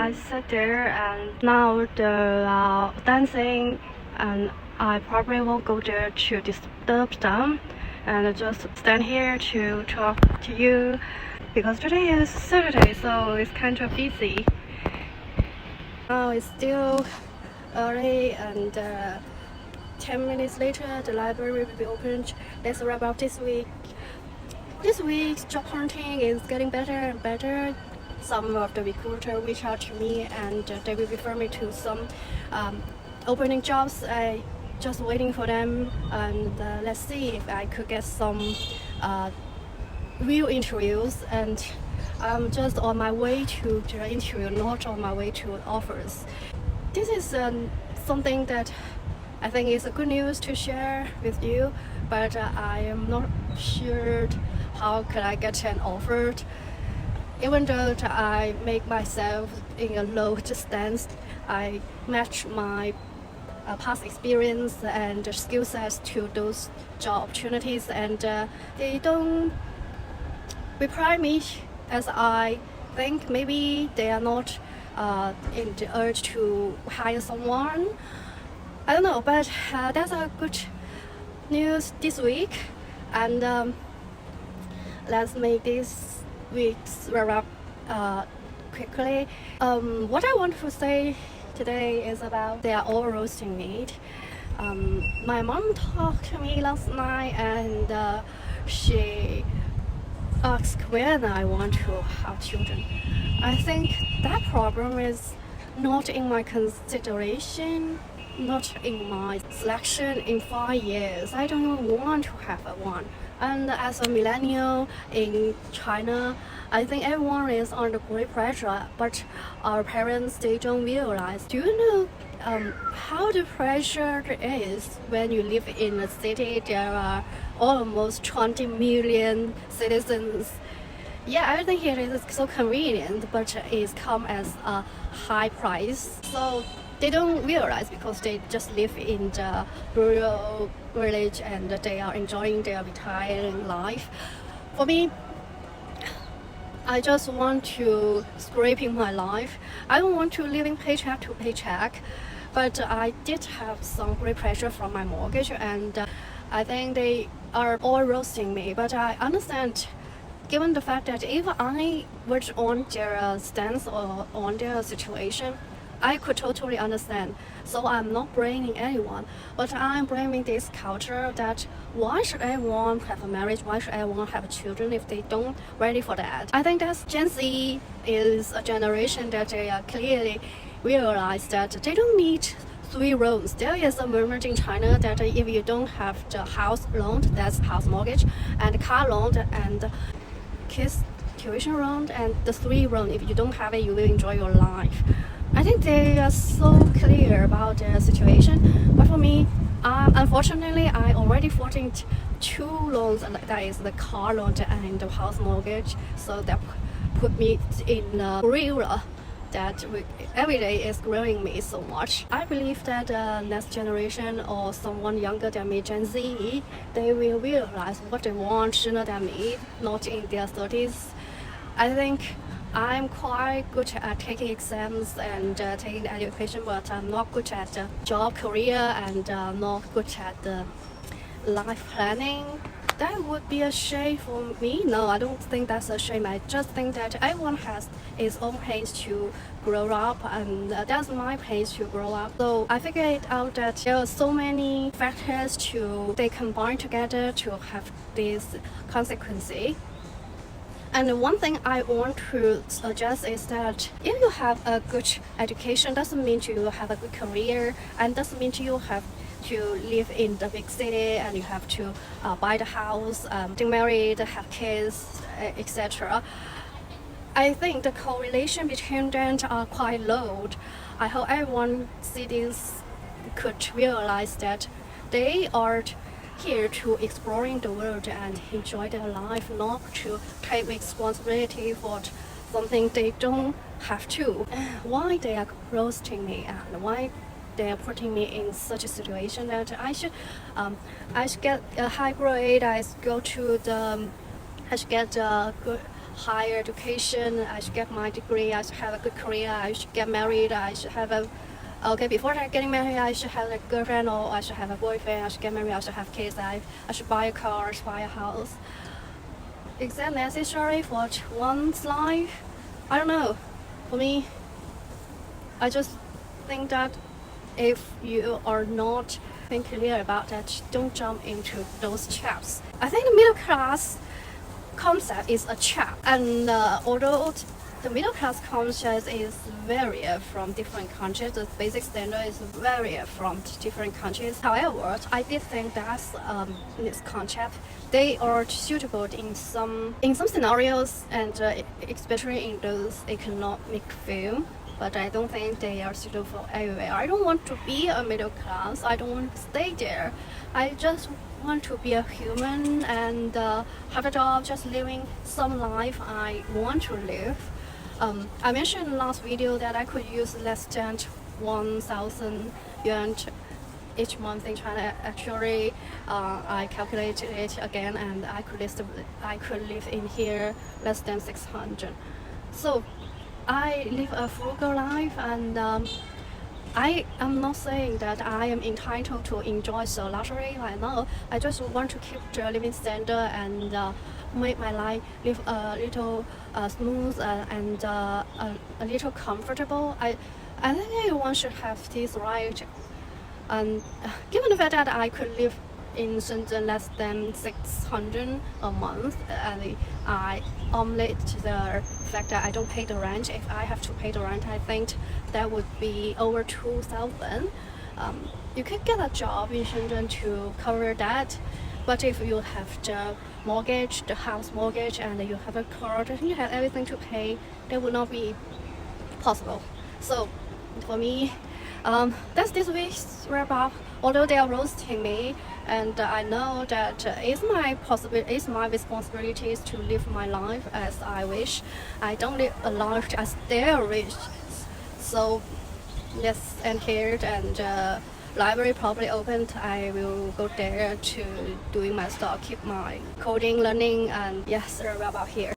I sat there and now they're dancing, and I probably won't go there to disturb them, and I just stand here to talk to you because today is Saturday, so it's kind of busy. Now it's still early, and 10 minutes later the library will be opened. Let's wrap up this week. This week's job hunting is getting better and better. Some of the recruiters reach out to me and they will refer me to some opening jobs. I just waiting for them, and let's see if I could get some real interviews. And I'm just on my way to the interview, not on my way to offers. This is something that I think is a good news to share with you, but I am not sure how can I get an offer. Even though I make myself in a low stance, I match my past experience and skill sets to those job opportunities, and they don't reply me as I think. Maybe they are not in the urge to hire someone. I don't know, but that's a good news this week, and let's make this week's wrap up quickly. What I want to say today is about they are all roasting meat. My mom talked to me last night, and she asked when I want to have children. I think that problem is not in my consideration, not in my selection. In 5 years, I don't even want to have one. And as a millennial in China, I think everyone is under great pressure, but our parents, they don't realize. Do you know how the pressure is when you live in a city? There are almost 20 million citizens. Yeah, everything here is so convenient, but it's come as a high price. So they don't realize because they just live in the rural village and they are enjoying their retiring life. For me, I just want to scraping my life. I don't want to live in paycheck to paycheck, but I did have some great pressure from my mortgage, and I think they are all roasting me. But I understand, given the fact that if I were on their stance or on their situation, I could totally understand. So I'm not blaming anyone, but I'm blaming this culture that why should everyone have a marriage? Why should everyone have children if they don't ready for that? I think that Gen Z is a generation that they are clearly realize that they don't need 3 loans. There is a movement in China that if you don't have the house loan, that's house mortgage, and car loan, and kids tuition loan, and the 3 loan, if you don't have it, you will enjoy your life. I think they are so clear about their situation, but for me, unfortunately, I already forged 2 loans, that is the car loan and the house mortgage, so that put me in a gorilla that every day is growing me so much. I believe that next generation or someone younger than me, Gen Z, they will realize what they want sooner than me, not in their 30s. I think I'm quite good at taking exams and taking education, but I'm not good at job, career, and not good at life planning. That would be a shame for me. No, I don't think that's a shame. I just think that everyone has his own pace to grow up, and that's my pace to grow up. So I figured out that there are so many factors they combine together to have this consequence. And one thing I want to suggest is that if you have a good education, doesn't mean you have a good career, and doesn't mean you have to live in the big city and you have to buy the house, get married, have kids, etc. I think the correlation between them are quite low. I hope everyone cities could realize that they are here to exploring the world and enjoy their life, not to take responsibility for something they don't have to. Why they are roasting me, and why they are putting me in such a situation that I should get a high grade, I should get a good higher education. I should get my degree. I should have a good career. I should get married. I should have a before getting married, I should have a girlfriend or I should have a boyfriend. I should get married. I should have kids. I should buy a car. I should buy a house. Is that necessary for one's life? I don't know. For me, I just think that if you are not being clear about that, don't jump into those traps. I think the middle class concept is a trap, and although the middle class concept is vary from different countries, the basic standard is vary from different countries. However, I did think that this concept they are suitable in some scenarios, and especially in those economic field. But I don't think they are suitable everywhere. I don't want to be a middle class. I don't want to stay there. I just want to be a human and have a job, just living some life I want to live. I mentioned in the last video that I could use less than 1,000 yuan each month in China. Actually, I calculated it again, and I could live in here less than 600. So I live a frugal life, and I am not saying that I am entitled to enjoy so luxury right now. I just want to keep the living standard and make my life live a little smooth and a little comfortable. I think everyone should have this right. And given the fact that I could live in Shenzhen less than 600 a month, and I omit the fact that I don't pay the rent. If I have to pay the rent, I think that would be over 2,000. You could get a job in Shenzhen to cover that, but if you have the mortgage, the house mortgage, and you have a car, and you have everything to pay, that would not be possible. So for me, that's this week's wrap up. Although they are roasting me, and I know that it's my responsibility to live my life as I wish. I don't live a life as they wish. So let's end here, and library probably opened. I will go there to doing my stuff, keep my coding learning, and yes, wrap up here.